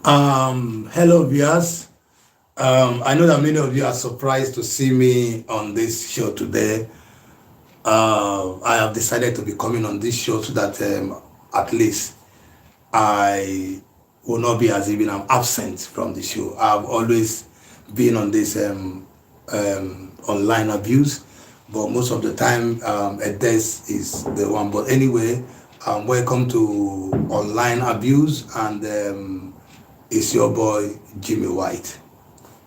Hello viewers. I know that many of you are surprised to see me on this show today. I have decided to be coming on this show so that at least I will not be as even I'm absent from the show. I've always been on this online abuse, but most of the time Edes is the one. But anyway, welcome to online abuse, and it's your boy Jimmy White,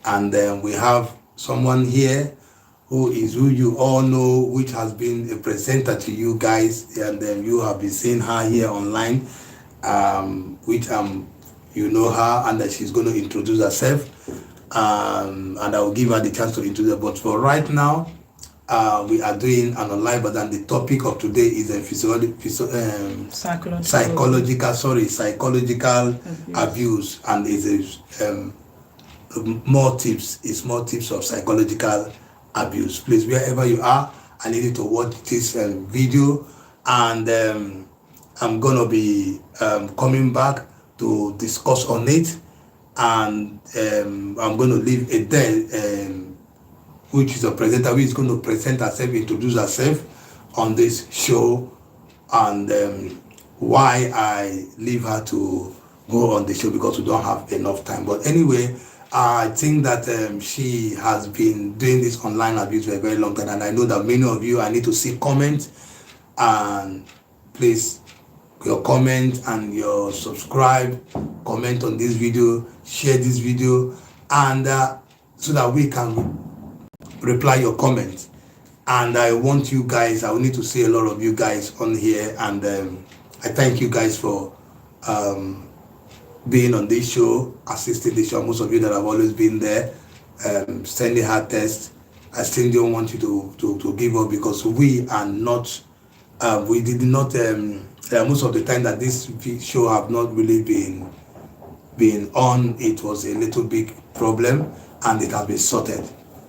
and we have someone here who you all know, which has been a presenter to you guys, and you have been seeing her here online, which you know her, and that she's going to introduce herself, and I will give her the chance to introduce her. But for right now, we are doing an online, but then the topic of today is a psychological abuse, and is more tips of psychological abuse. Please, wherever you are, I need you to watch this video, and I'm gonna be coming back to discuss on it, and I'm going to leave it there, which is a presenter who is going to present herself, introduce herself on this show, and why I leave her to go on the show, because we don't have enough time. But anyway, I think that she has been doing this online abuse for a very long time, and I know that many of you, I need to see comments, and please, your comment and your subscribe, comment on this video, share this video, and so that we can reply your comments. And I want you guys, I will need to see a lot of you guys on here, and I thank you guys for being on this show, assisting the show. Most of you that have always been there, sending her tests. I still don't want you to give up, because we are not, we did not, most of the time that this show have not really been on, it was a little big problem, and it has been sorted.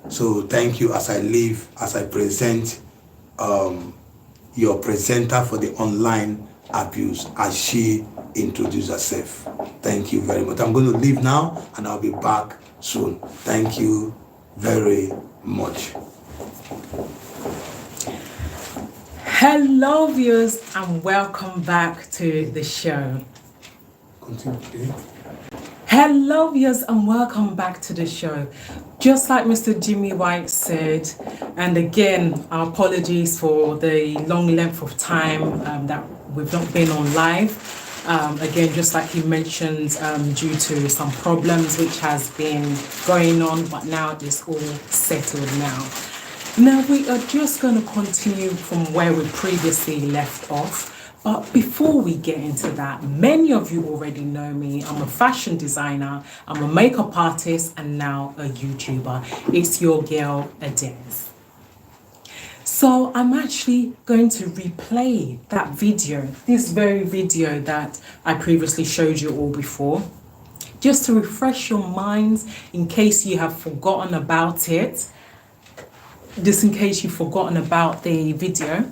So thank you as I present your presenter for the online abuse, as she introduced herself. Thank you very much. I'm going to leave now, and I'll be back soon. Thank you very much. Hello viewers, and welcome back to the show. Continue. Hello viewers, and welcome back to the show. Just like Mr. Jimmy White said, and again, our apologies for the long length of time that we've not been on live. Again, just like he mentioned, due to some problems which has been going on, but now it's all settled now. Now we are just going to continue from where we previously left off. But before we get into that, many of you already know me. I'm a fashion designer, I'm a makeup artist, and now a YouTuber. It's your girl, Edes. So I'm actually going to replay that video, this very video that I previously showed you all before, just to refresh your minds in case you have forgotten about it. Just in case you've forgotten about the video.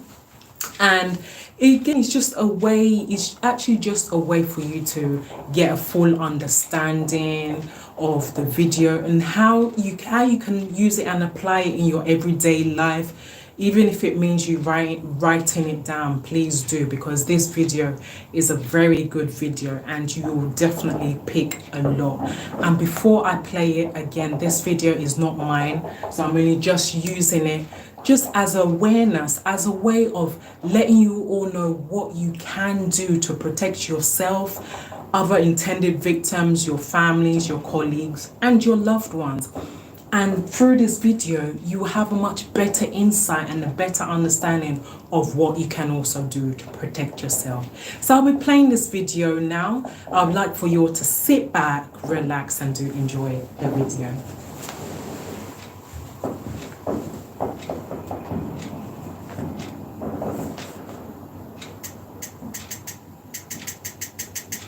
And again, it's actually just a way for you to get a full understanding of the video, and how you can use it and apply it in your everyday life. Even if it means you writing it down, please do, because this video is a very good video and you will definitely pick a lot. And before I play it again, this video is not mine, so I'm really just using it just as awareness, as a way of letting you all know what you can do to protect yourself, other intended victims, your families, your colleagues, and your loved ones. And through this video, you will have a much better insight and a better understanding of what you can also do to protect yourself. So I'll be playing this video now. I would like for you all to sit back, relax, and to enjoy the video.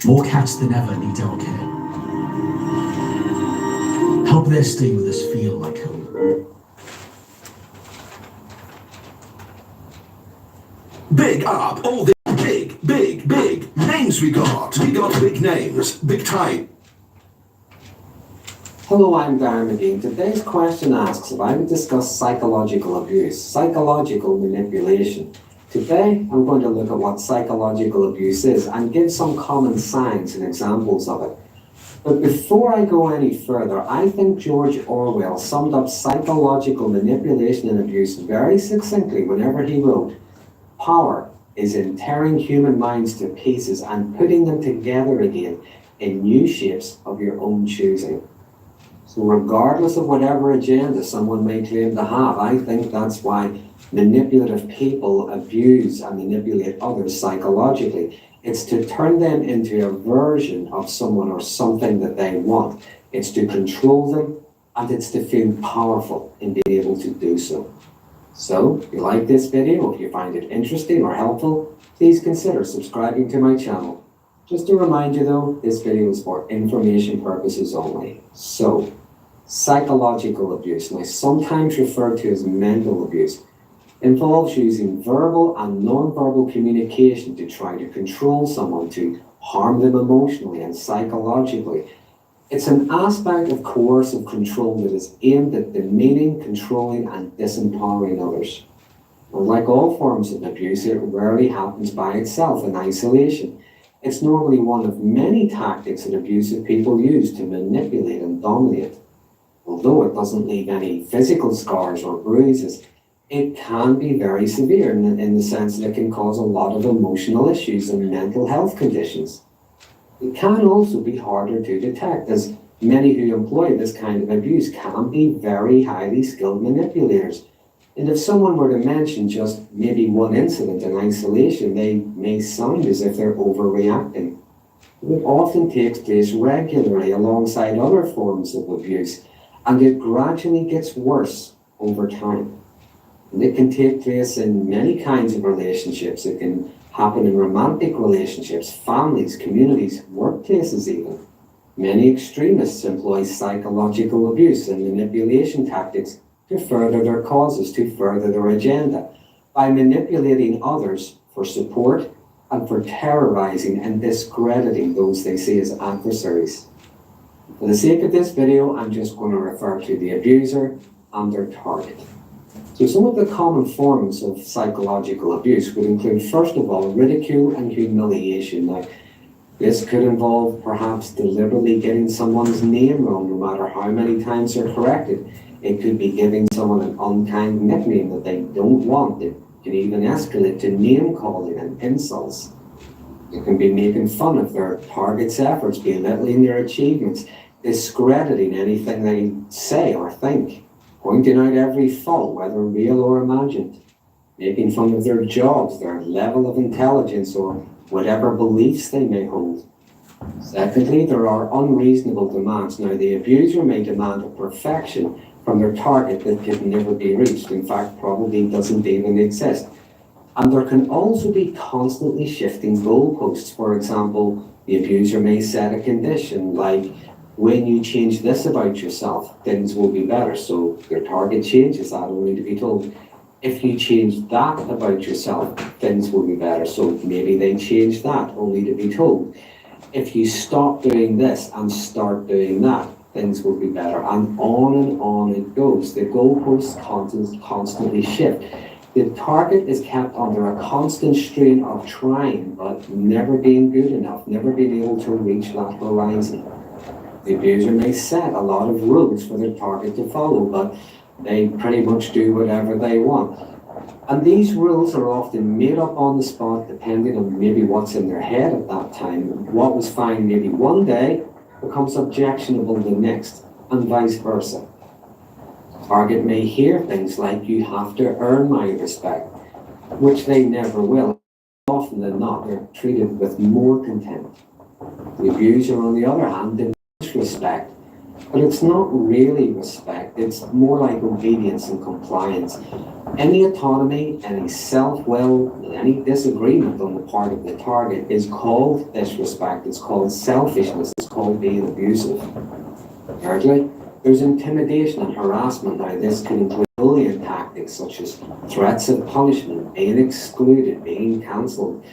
More cats than ever need our care. Help their stay with us feel like home. Big up, all the big names we got. We got big names, big time. Hello, I'm Darren McGee. Today's question asks if I would discuss psychological abuse, psychological manipulation. Today, I'm going to look at what psychological abuse is and give some common signs and examples of it. But before I go any further, I think George Orwell summed up psychological manipulation and abuse very succinctly whenever he wrote, "Power is in tearing human minds to pieces and putting them together again in new shapes of your own choosing." So regardless of whatever agenda someone may claim to have, I think that's why manipulative people abuse and manipulate others psychologically. It's to turn them into a version of someone or something that they want. It's to control them, and it's to feel powerful in being able to do so. So, if you like this video, if you find it interesting or helpful, please consider subscribing to my channel. Just to remind you though, this video is for information purposes only. So, psychological abuse, now sometimes referred to as mental abuse, involves using verbal and non-verbal communication to try to control someone, to harm them emotionally and psychologically. It's an aspect of coercive control that is aimed at demeaning, controlling, and disempowering others. And like all forms of abuse, it rarely happens by itself in isolation. It's normally one of many tactics that abusive people use to manipulate and dominate. Although it doesn't leave any physical scars or bruises, it can be very severe in the sense that it can cause a lot of emotional issues and mental health conditions. It can also be harder to detect, as many who employ this kind of abuse can be very highly skilled manipulators. And if someone were to mention just maybe one incident in isolation, they may sound as if they're overreacting. It often takes place regularly alongside other forms of abuse, and it gradually gets worse over time. And it can take place in many kinds of relationships. It can happen in romantic relationships, families, communities, workplaces even. Many extremists employ psychological abuse and manipulation tactics to further their causes, to further their agenda, by manipulating others for support and for terrorizing and discrediting those they see as adversaries. For the sake of this video, I'm just going to refer to the abuser and their target. So some of the common forms of psychological abuse would include, first of all, ridicule and humiliation. Now, this could involve perhaps deliberately getting someone's name wrong, no matter how many times they're corrected. It could be giving someone an unkind nickname that they don't want. It can even escalate to name calling and insults. It can be making fun of their target's efforts, belittling their achievements, discrediting anything they say or think, pointing out every fault, whether real or imagined, making fun of their jobs, their level of intelligence, or whatever beliefs they may hold. Secondly, there are unreasonable demands. Now, the abuser may demand a perfection from their target that could never be reached, in fact, probably doesn't even exist. And there can also be constantly shifting goalposts. For example, the abuser may set a condition like, when you change this about yourself, things will be better. So their target changes that, only to be told, if you change that about yourself, things will be better. So maybe they change that, only to be told, if you stop doing this and start doing that, things will be better. And on it goes. The goalposts constantly shift. The target is kept under a constant strain of trying, but never being good enough, never being able to reach that horizon. The abuser may set a lot of rules for their target to follow, but they pretty much do whatever they want. And these rules are often made up on the spot, depending on maybe what's in their head at that time. What was fine maybe one day becomes objectionable the next, and vice versa. The target may hear things like, "You have to earn my respect," which they never will. Often than not, they're treated with more contempt. The abuser, on the other hand, demands respect, but it's not really respect. It's more like obedience and compliance. Any autonomy, any self-will, any disagreement on the part of the target is called disrespect. It's called selfishness. It's called being abusive. Thirdly, there's intimidation and harassment. Now, this can include bullying tactics such as threats of punishment, being excluded, being cancelled.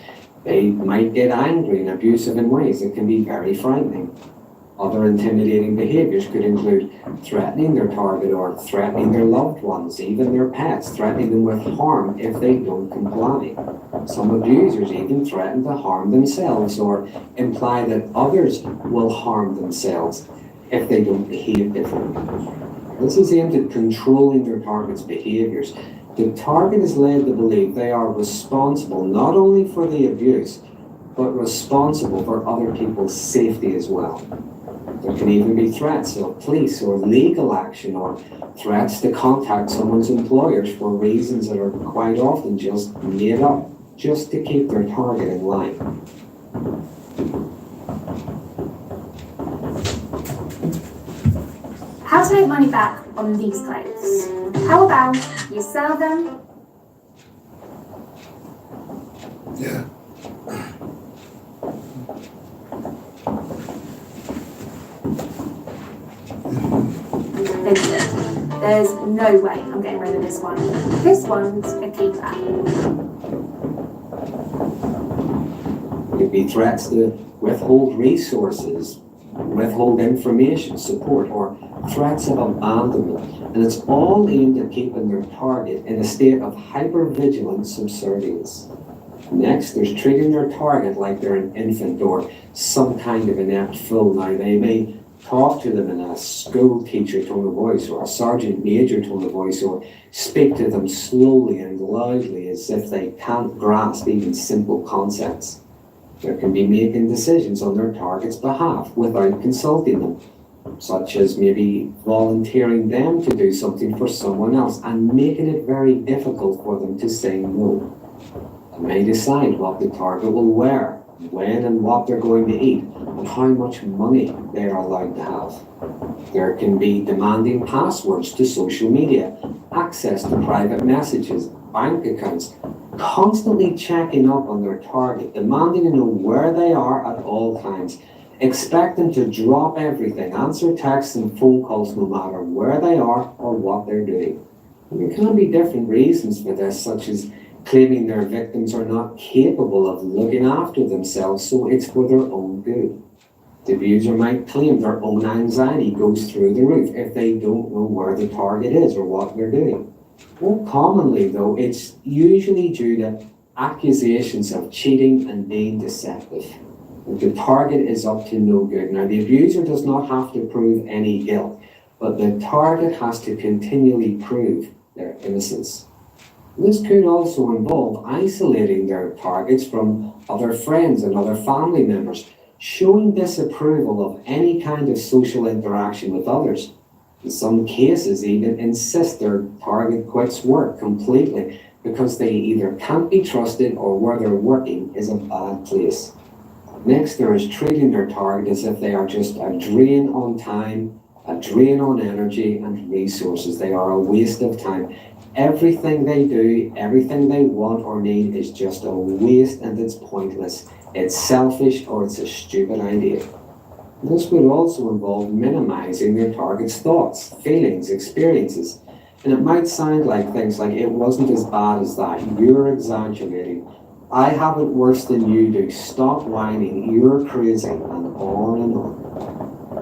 They might get angry and abusive in ways that can be very frightening. Other intimidating behaviors could include threatening their target or threatening their loved ones, even their pets, threatening them with harm if they don't comply. Some abusers even threaten to harm themselves or imply that others will harm themselves if they don't behave differently. This is aimed at controlling their target's behaviors. The target is led to believe they are responsible not only for the abuse, but responsible for other people's safety as well. There can even be threats of police or legal action, or threats to contact someone's employers for reasons that are quite often just made up, just to keep their target in line. How to make money back on these clothes? How about you sell them? Yeah. Vincent, there's no way I'm getting rid of this one. This one's a keeper. Could be threats to withhold resources, withhold information, support, or threats of abandonment. And it's all aimed at keeping their target in a state of hypervigilant subservience. Next, there's treating their target like they're an infant or some kind of inept fool. Now, they may talk to them in a school teacher tone of voice or a sergeant major tone of voice, or speak to them slowly and loudly as if they can't grasp even simple concepts. There can be making decisions on their target's behalf without consulting them, such as maybe volunteering them to do something for someone else and making it very difficult for them to say no. They may decide what the target will wear, when and what they're going to eat, and how much money they are allowed to have. There can be demanding passwords to social media, access to private messages, bank accounts, constantly checking up on their target, demanding to know where they are at all times, expect them to drop everything, answer texts and phone calls no matter where they are or what they're doing. And there can be different reasons for this, such as claiming their victims are not capable of looking after themselves, so it's for their own good. The abuser might claim their own anxiety goes through the roof if they don't know where the target is or what they're doing. More commonly, though, it's usually due to accusations of cheating and being deceptive. The target is up to no good. Now, the abuser does not have to prove any guilt, but the target has to continually prove their innocence. This could also involve isolating their targets from other friends and other family members, showing disapproval of any kind of social interaction with others. In some cases, even insist their target quits work completely because they either can't be trusted or where they're working is a bad place. Next, there is treating their target as if they are just a drain on time, a drain on energy and resources. They are a waste of time. Everything they do, everything they want or need is just a waste and it's pointless. It's selfish or it's a stupid idea. This would also involve minimizing their target's thoughts, feelings, experiences. And it might sound like things like, it wasn't as bad as that, you're exaggerating, I have it worse than you do, stop whining, you're crazy, and on and on.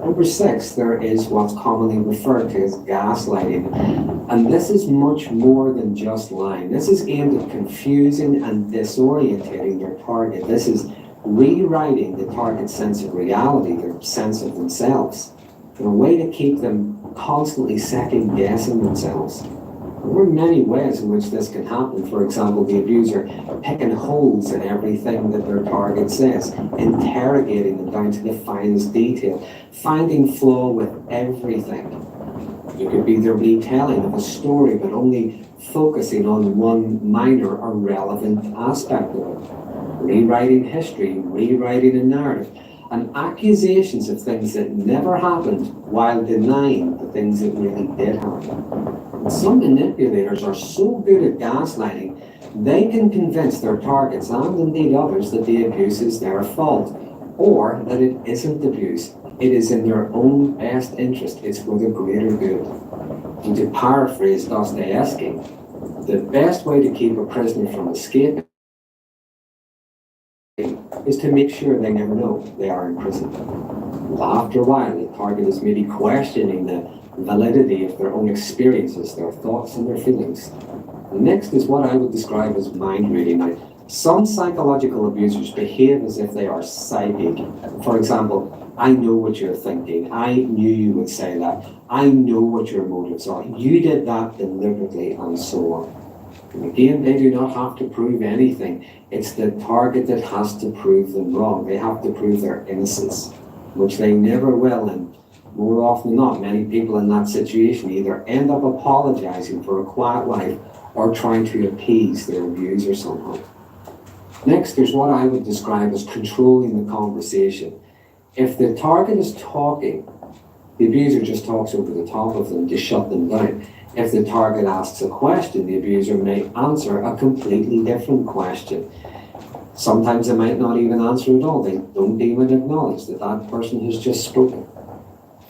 Number 6, there is what's commonly referred to as gaslighting. And this is much more than just lying. This is aimed at confusing and disorientating their target. This is rewriting the target's sense of reality, their sense of themselves, in a way to keep them constantly second guessing themselves. There are many ways in which this can happen. For example, the abuser picking holes in everything that their target says, interrogating them down to the finest detail, finding flaw with everything. It could be the retelling of a story, but only focusing on one minor or relevant aspect of it. Rewriting history, rewriting a narrative, and accusations of things that never happened while denying the things that really did happen. And some manipulators are so good at gaslighting, they can convince their targets and indeed others that the abuse is their fault, or that it isn't abuse. It is in their own best interest. It's for the greater good. And to paraphrase Dostoevsky, the best way to keep a prisoner from escaping is to make sure they never know they are in prison. And after a while, the target is maybe questioning the validity of their own experiences, their thoughts and their feelings. The next is what I would describe as mind reading. Now, some psychological abusers behave as if they are psychic. For example, I know what you're thinking. I knew you would say that. I know what your motives are. You did that deliberately, and so on. And again, they do not have to prove anything. It's the target that has to prove them wrong. They have to prove their innocence, which they never will. And more often than not, many people in that situation either end up apologizing for a quiet life or trying to appease their abuser somehow. Next, there's what I would describe as controlling the conversation. If the target is talking, the abuser just talks over the top of them to shut them down. If the target asks a question, the abuser may answer a completely different question. Sometimes they might not even answer at all. They don't even acknowledge that that person has just spoken.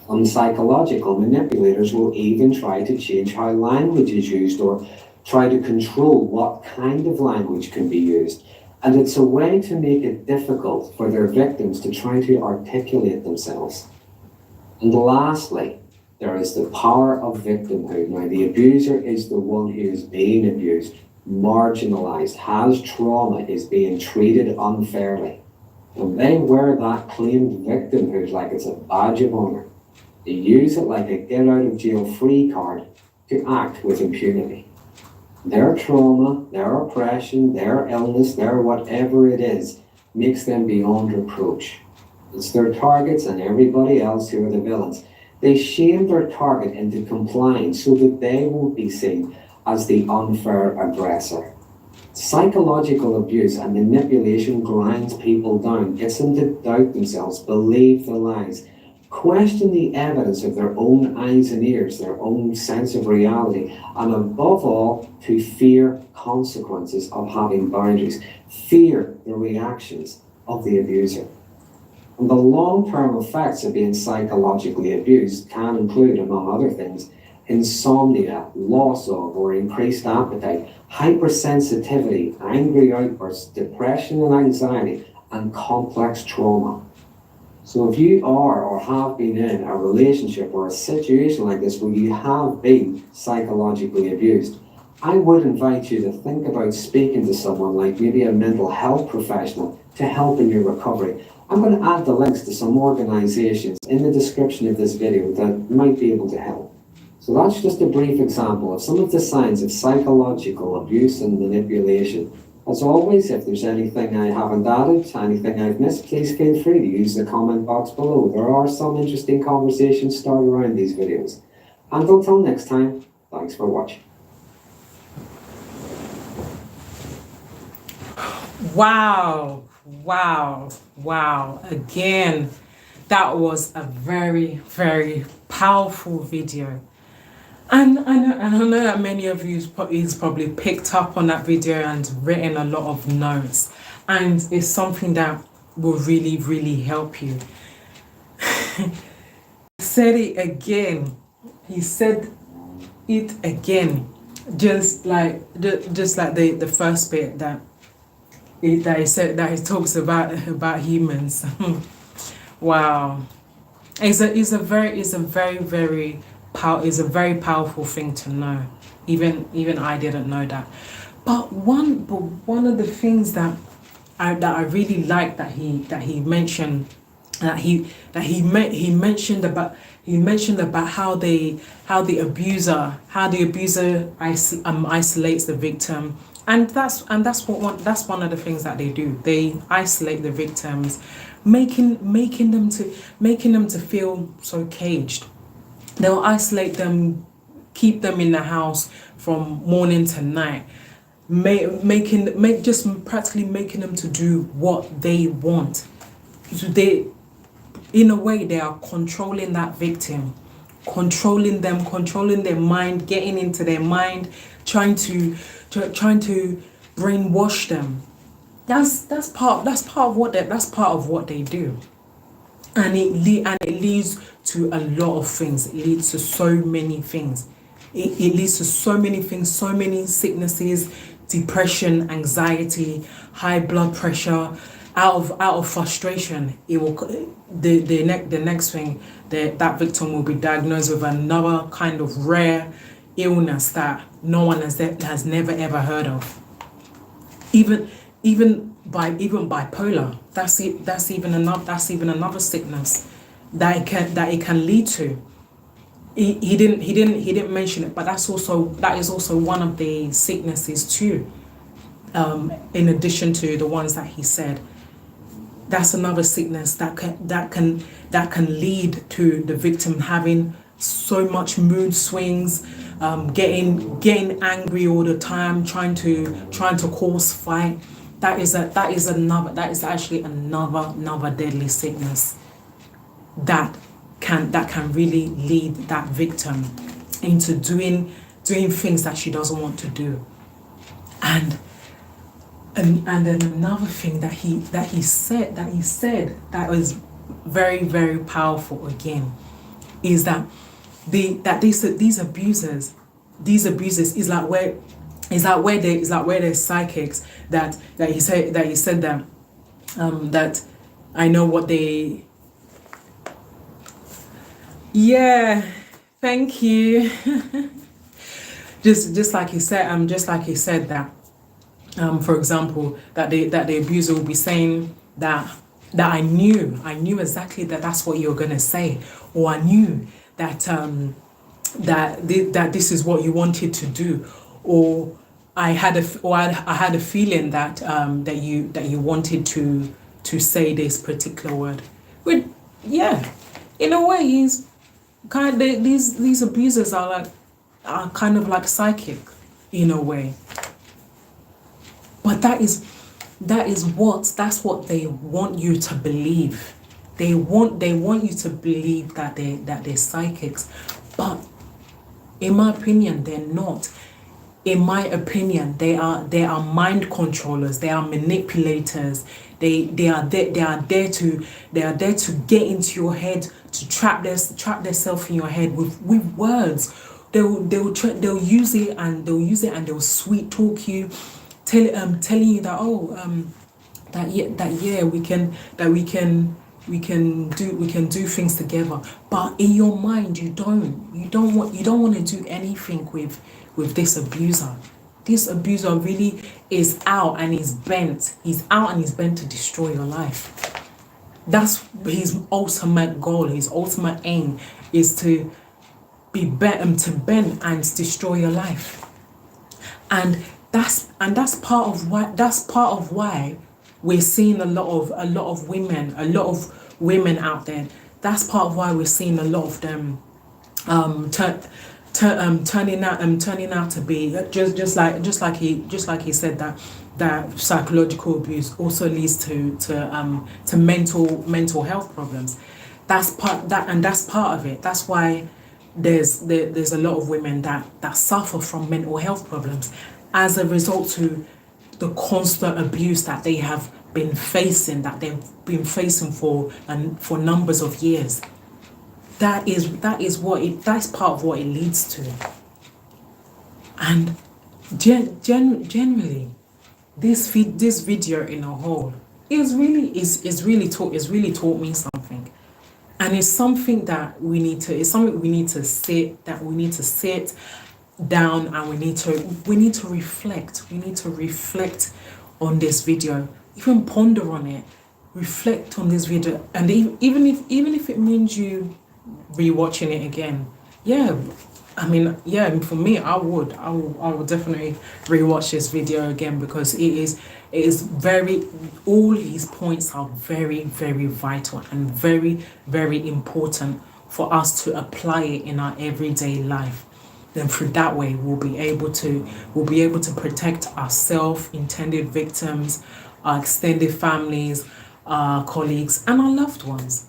Some psychological manipulators will even try to change how language is used or try to control what kind of language can be used. And it's a way to make it difficult for their victims to try to articulate themselves. And lastly, there is the power of victimhood. Now, the abuser is the one who is being abused, marginalized, has trauma, is being treated unfairly. And they wear that claimed victimhood like it's a badge of honor. They use it like a get-out-of-jail-free card to act with impunity. Their trauma, their oppression, their illness, their whatever it is, makes them beyond reproach. It's their targets and everybody else who are the villains. They shame their target into complying so that they won't be seen as the unfair aggressor. Psychological abuse and manipulation grinds people down, gets them to doubt themselves, believe the lies, question the evidence of their own eyes and ears, their own sense of reality, and above all, to fear consequences of having boundaries, fear the reactions of the abuser. And the long-term effects of being psychologically abused can include, among other things, insomnia, loss of or increased appetite, hypersensitivity, angry outbursts, depression and anxiety, and complex trauma. So if you are or have been in a relationship or a situation like this where you have been psychologically abused, I would invite you to think about speaking to someone like maybe a mental health professional to help in your recovery. I'm going to add the links to some organizations in the description of this video that might be able to help. So that's just a brief example of some of the signs of psychological abuse and manipulation. As always, if there's anything I haven't added, anything I've missed, please feel free to use the comment box below. There are some interesting conversations started around these videos. And until next time, thanks for watching. Wow, wow, wow. Again, that was a very, very powerful video. And I know that many of you has probably picked up on that video and written a lot of notes. And it's something that will really, really help you. He said it again. He said it again. Just like the first bit that he said, that he talks about humans. Wow. It's a very powerful thing to know. Even I didn't know that. But one of the things that I really like that he mentioned about how the abuser isolates the victim, and that's one of the things that they do. They isolate the victims, making them to feel so caged. They'll isolate them, keep them in the house from morning to night, just practically making them to do what they want. So in a way, they are controlling that victim, controlling them, controlling their mind, getting into their mind, trying to brainwash them. That's part of what they do. And it leads to a lot of things. It leads to so many things. It leads to so many things, so many sicknesses, depression, anxiety, high blood pressure, out of frustration, it will the next thing, that victim will be diagnosed with another kind of rare illness that no one has never ever heard of. Even bipolar, that's even another sickness that it can lead to. He didn't mention it, but that is also one of the sicknesses too. In addition to the ones that he said, that's another sickness that can lead to the victim having so much mood swings, getting angry all the time, trying to cause fight. That is actually another deadly sickness that can really lead that victim into doing things that she doesn't want to do. And then another thing that he said that was very, very powerful again, is that these abusers is like where there's psychics that he said that that I know what they. Yeah, thank you. just like he said that. For example, that the abuser will be saying that I knew exactly that's what you're gonna say, or I knew that that this is what you wanted to do, or I had a feeling that that you wanted to say this particular word. But yeah, in a way, he's kind of, these abusers are kind of like psychic in a way. But that's what they want you to believe. They want you to believe that they're psychics. But in my opinion, they're not. In my opinion, they are mind controllers. They are manipulators. They are there to get into your head, to trap themselves in your head with words. They'll use it and they'll sweet talk you, telling you that we can do things together. But in your mind, you don't want to do anything with this abuser. This abuser really is out and is bent. He's out and he's bent to destroy your life. That's his ultimate goal. His ultimate aim is to be bent and destroy your life. And that's part of why we're seeing a lot of women out there. That's part of why we're seeing a lot of them turning out to be just like he said that psychological abuse also leads to mental health problems. That's part of it. That's why there's a lot of women that suffer from mental health problems as a result to the constant abuse that they have been facing, for numbers of years. That's part of what it leads to. And generally, this video in a whole is really taught me something. And it's something that we need to sit down and we need to reflect. We need to reflect on this video, even ponder on it, reflect on this video, and even if it means you rewatching it again. For me, I would definitely rewatch this video again, because it is very, all his points are very, very vital and very, very important for us to apply it in our everyday life. Then through that way, we'll be able to protect ourselves, intended victims, our extended families, our colleagues, and our loved ones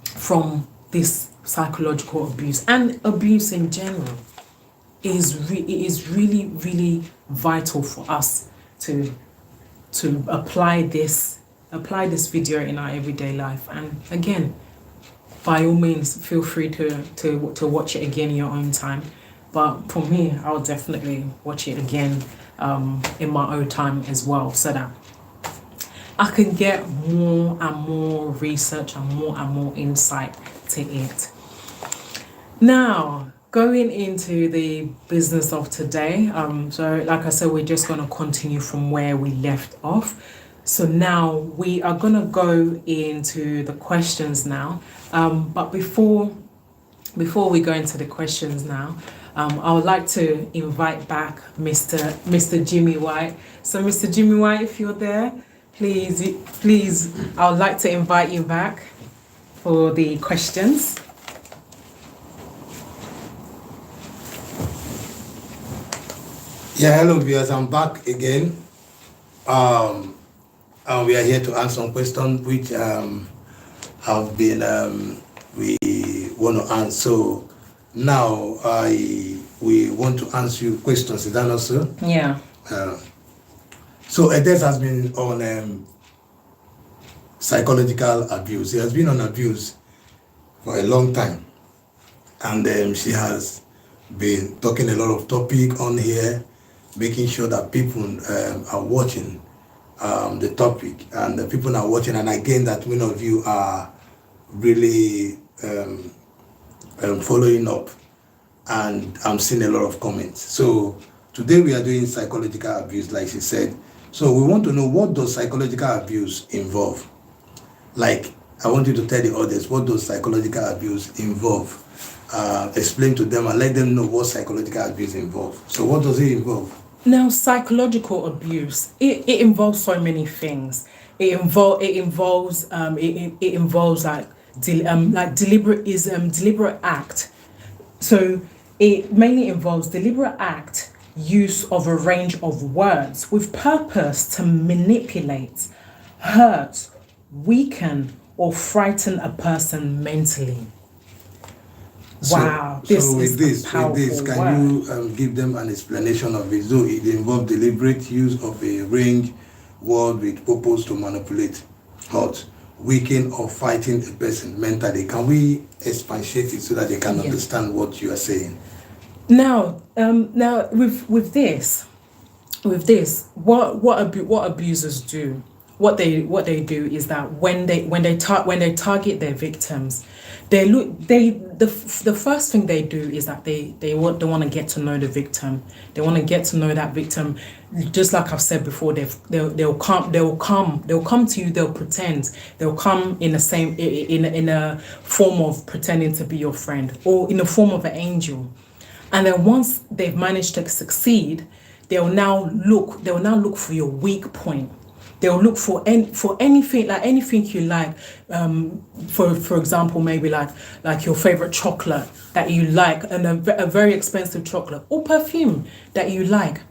from this psychological abuse and abuse in general. It is really, really vital for us to apply this video in our everyday life. And again, by all means, feel free to watch it again in your own time. But for me, I'll definitely watch it again in my own time as well, so that I can get more and more research and more insight to it. Now, going into the business of today, so like I said, we're just going to continue from where we left off. So now we are going to go into the questions now. But before we go into the questions now, I would like to invite back Mr. Jimmy White. So Mr. Jimmy White, if you're there, please, I would like to invite you back for the questions. Yeah, hello viewers, I'm back again. We are here to answer some questions which have been we want to answer. So now we want to answer you questions. Is that not so? Yeah. So Edes has been on psychological abuse. He has been on abuse for a long time, and she has been talking a lot of topic on here, making sure that people are watching the topic, and the people are watching, and again that many of you are really following up, and I'm seeing a lot of comments. So today we are doing psychological abuse, like she said. So we want to know, what does psychological abuse involve? Like, I want you to tell the audience, what does psychological abuse involve? Explain to them and let them know what psychological abuse involves. So what does it involve? Now, psychological abuse, it involves so many things. It involves deliberate act. So it mainly involves deliberate act, use of a range of words with purpose to manipulate, hurt, weaken, or frighten a person mentally. Wow, So with this, can you give them an explanation of it? So it involves deliberate use of a range word with purpose to manipulate, hurt, weaken, or fighting a person mentally. Can we expatiate it so that they can understand what you are saying? Now, with this, what abusers do, what they do is that when they target their victims, the first thing they do is that they want to get to know the victim. They want to get to know that victim. Just like I've said before, they'll come to you. They'll pretend. They'll come in a form of pretending to be your friend, or in the form of an angel. And then once they've managed to succeed, they'll now look for your weak point. They'll look for anything you like. For example, maybe like your favorite chocolate that you like, and a very expensive chocolate or perfume that you like,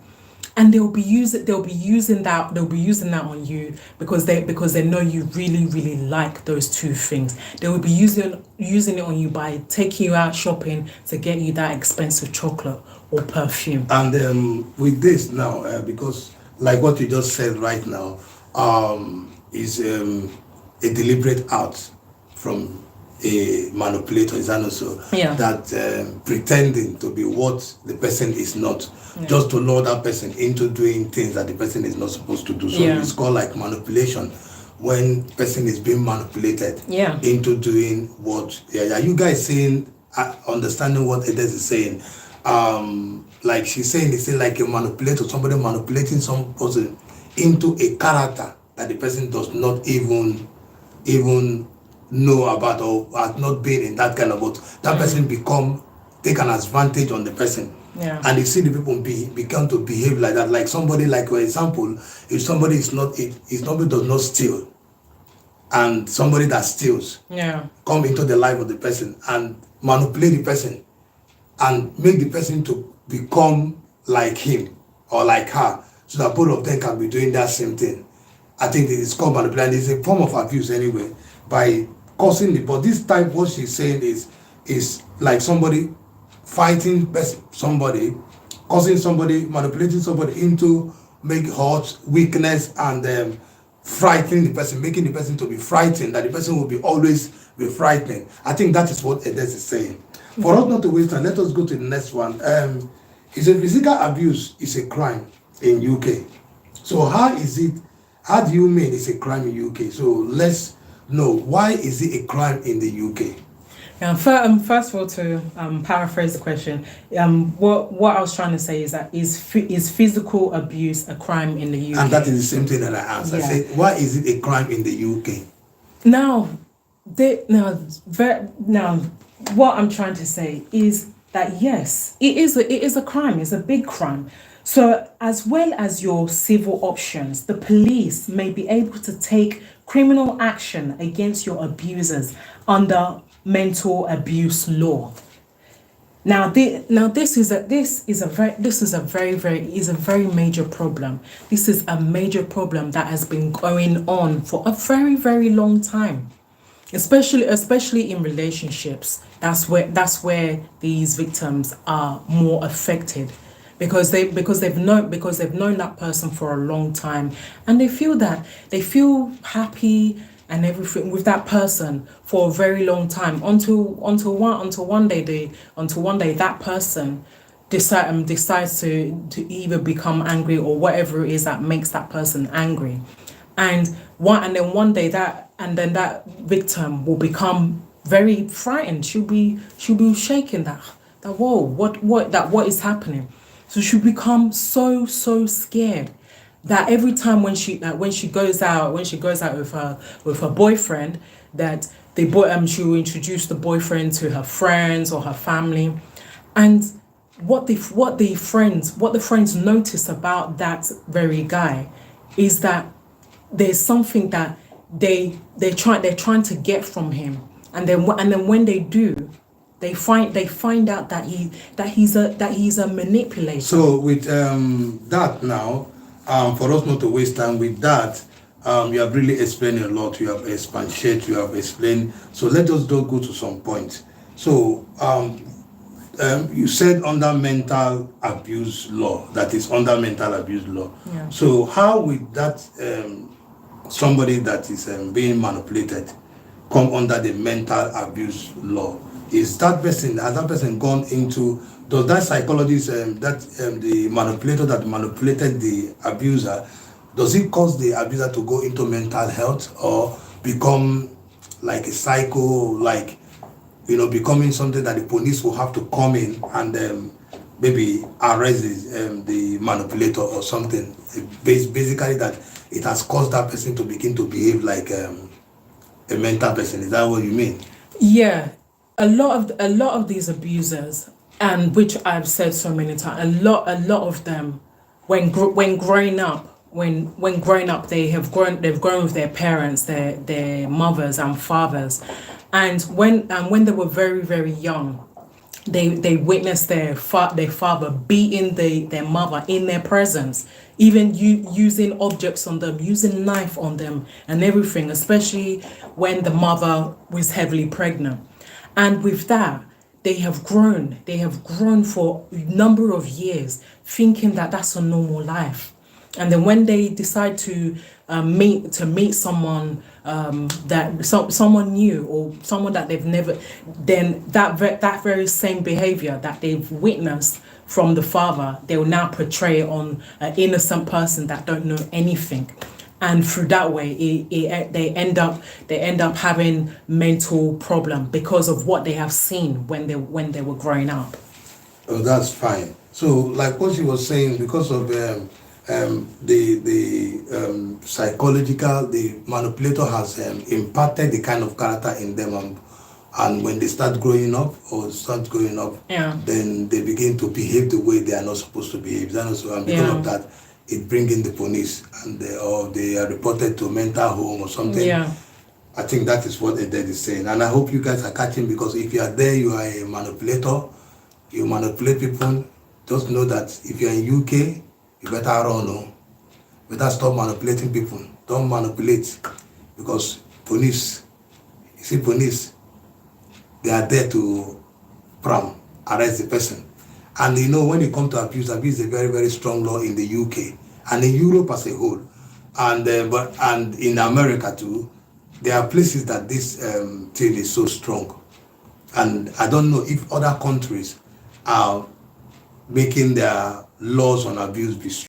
and they'll be using that on you because they know you really like those two things. They will be using it on you by taking you out shopping to get you that expensive chocolate or perfume. And with this now, because like what you just said right now, is a deliberate act from a manipulator, is that also? Yeah. That pretending to be what the person is not, just to lure that person into doing things that the person is not supposed to do. So it's called like manipulation, when person is being manipulated into doing what. Are you guys saying, understanding what Edes is saying? Like she's saying, it's like a manipulator, somebody manipulating some person into a character that the person does not even know about, or has not been in that kind of, but that person take an advantage on the person. Yeah. And you see the people become to behave like that. Like somebody, like for example, if somebody does not steal, and somebody that steals come into the life of the person and manipulate the person and make the person to become like him or like her, so that both of them can be doing that same thing. I think it's called manipulation. It's a form of abuse anyway, by causing the. But this type, what she's saying is like somebody fighting somebody, causing somebody, manipulating somebody into make hurt, weakness, and frightening the person, making the person to be frightened, that the person will be always be frightening. I think that is what Edes is saying. For us not to waste time, let us go to the next one. He said physical abuse is a crime in UK. So how is it How do you mean it's a crime in UK? So let's know, why is it a crime in the UK? First of all, to paraphrase the question, what I was trying to say is that is physical abuse a crime in the UK? And that is the same thing that I asked. I Yeah. said, why is it a crime in the UK? Now, what I'm trying to say is that yes, it is a crime. It's a big crime. So, as well as your civil options, the police may be able to take criminal action against your abusers under mental abuse law. Now, this is a very major problem. This is a major problem that has been going on for a very, very long time, especially in relationships. That's where these victims are more affected, because they've known that person for a long time, and they feel happy and everything with that person for a very long time until one day that person decides to either become angry or whatever it is that makes that person angry, and then one day that victim will become very frightened. She'll be shaken that whoa, what is happening. So she'll become so scared that every time when she goes out with her boyfriend, that she will introduce the boyfriend to her friends or her family, and what the friends notice about that very guy is that there's something that they're trying to get from him, and then when they do, they find out that he's a manipulator. So with that now, for us not to waste time with that, you have really explained a lot. You have expanded, you have explained. So let us go to some points. So you said under mental abuse law, that is under mental abuse law. Yeah. So how would that somebody that is being manipulated come under the mental abuse law? Has that person gone into, does that psychologist, the manipulator that manipulated the abuser, does it cause the abuser to go into mental health or become like a psycho, like, becoming something that the police will have to come in and maybe arrest the manipulator or something? Basically that it has caused that person to begin to behave like a mental person. Is that what you mean? Yeah. A lot of these abusers, and which I've said so many times, a lot of them, when growing up, they've grown with their parents, their mothers and fathers, and when they were very, very young, they witnessed their father beating their mother in their presence, even using objects on them, using knife on them and everything, especially when the mother was heavily pregnant. And with that, they have grown for a number of years thinking that that's a normal life. And then when they decide to meet someone someone new, or someone that they've never, then that very same behavior that they've witnessed from the father, they will now portray on an innocent person that don't know anything. And through that way, they end up having mental problem because of what they have seen when they were growing up. Oh, that's fine. So, like what you were saying, because of the psychological, the manipulator has impacted the kind of character in them, and when they start growing up, Yeah. then they begin to behave the way they are not supposed to behave. And because of that, it brings in the police, and they are reported to mental home or something. Yeah. I think that is what Eded is saying, and I hope you guys are catching, because if you are there, you are a manipulator. You manipulate people. Just know that if you are in UK, you better run. No, better stop manipulating people. Don't manipulate, because police. You see, police. They are there to arrest the person. And when it comes to abuse is a very, very strong law in the UK and in Europe as a whole, and in America too. There are places that this thing is so strong, and I don't know if other countries are making their laws on abuse be strong.